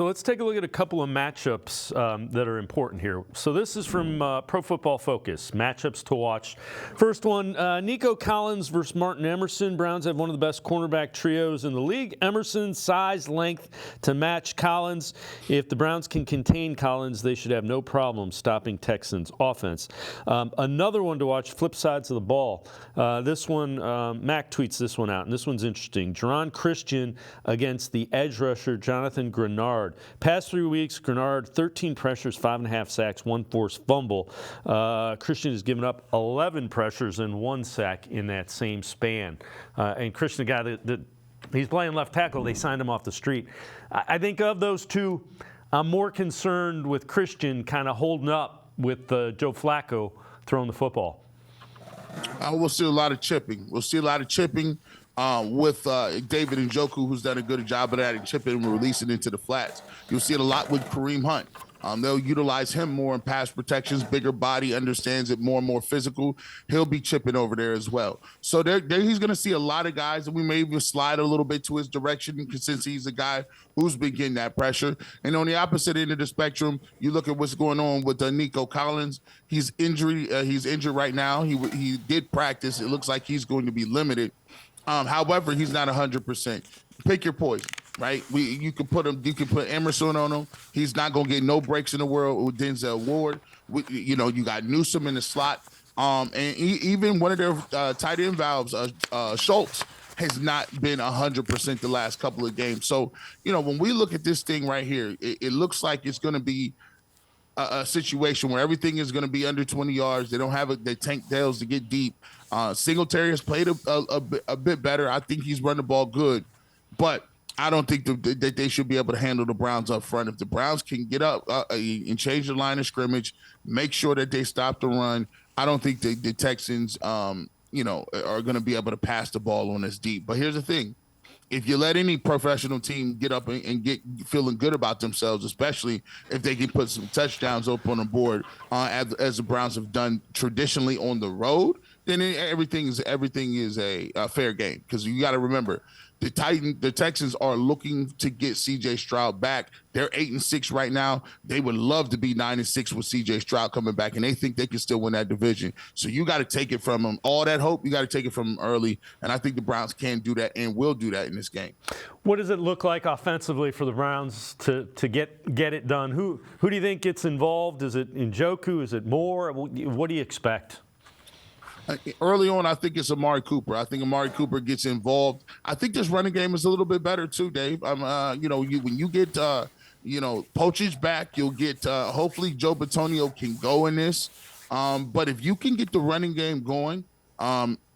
So let's take a look at a couple of matchups that are important here. So this is from Pro Football Focus, matchups to watch. First one, Nico Collins versus Martin Emerson. Browns have one of the best cornerback trios in the league. Emerson's size, length to match Collins. If the Browns can contain Collins, they should have no problem stopping Texans' offense. Another one to watch, flip sides of the ball. This one, Mac tweets this one out, and this one's interesting. Jerron Christian against the edge rusher Jonathan Grenard. Past 3 weeks, Grenard, 13 pressures, 5.5 sacks, 1 forced fumble. Christian has given up 11 pressures and 1 sack in that same span. And Christian, a guy that he's playing left tackle, they signed him off the street. I think of those two, I'm more concerned with Christian kind of holding up with Joe Flacco throwing the football. We'll see a lot of chipping. With David Njoku, who's done a good job of that, and chipping and releasing into the flats. You'll see it a lot with Kareem Hunt. They'll utilize him more in pass protections, bigger body, understands it more and more physical. He'll be chipping over there as well. So he's going to see a lot of guys, and we may even slide a little bit to his direction since he's a guy who's been getting that pressure. And on the opposite end of the spectrum, you look at what's going on with Nico Collins. He's injured right now. He did practice. It looks like he's going to be limited. However, he's not 100%. Pick your poison, right? You can put Emerson on him. He's not gonna get no breaks in the world with Denzel Ward. You got Newsome in the slot, and even one of their tight end valves, Schultz, has not been 100% the last couple of games. So when we look at this thing right here, it looks like it's gonna be a situation where everything is going to be under 20 yards. They don't have the tank tails to get deep. Singletary has played a bit better. I think he's run the ball good, but I don't think that they should be able to handle the Browns up front. If the Browns can get up and change the line of scrimmage, make sure that they stop the run, I don't think the Texans, are going to be able to pass the ball on us deep. But here's the thing. If you let any professional team get up and get feeling good about themselves, especially if they can put some touchdowns up on the board, as the Browns have done traditionally on the road, then everything is a fair game. Because you got to remember, the Texans are looking to get C.J. Stroud back. They're 8-6 right now. They would love to be 9-6 with C.J. Stroud coming back, and they think they can still win that division. So you got to take it from them. All that hope, you got to take it from them early, and I think the Browns can do that and will do that in this game. What does it look like offensively for the Browns to get it done? Who do you think gets involved? Is it Njoku? Is it Moore? What do you expect? Early on, I think it's Amari Cooper. I think Amari Cooper gets involved. I think this running game is a little bit better too, Dave. When you get Poach's back, you'll get hopefully Joe Bitonio can go in this. But if you can get the running game going,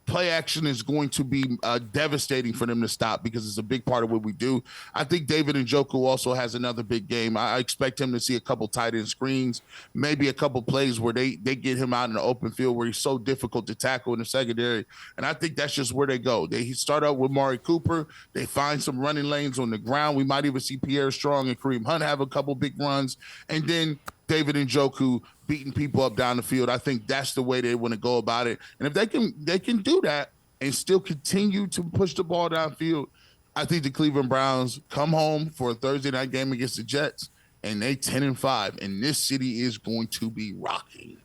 play action is going to be devastating for them to stop because it's a big part of what we do. I think David Njoku also has another big game. I expect him to see a couple tight end screens, maybe a couple plays where they get him out in the open field where he's so difficult to tackle in the secondary. And I think that's just where they go. They start out with Amari Cooper. They find some running lanes on the ground. We might even see Pierre Strong and Kareem Hunt have a couple big runs. And then David Njoku beating people up down the field. I think that's the way they want to go about it. And if they can do that and still continue to push the ball downfield, I think the Cleveland Browns come home for a Thursday night game against the Jets, and they 10-5, and this city is going to be rocking.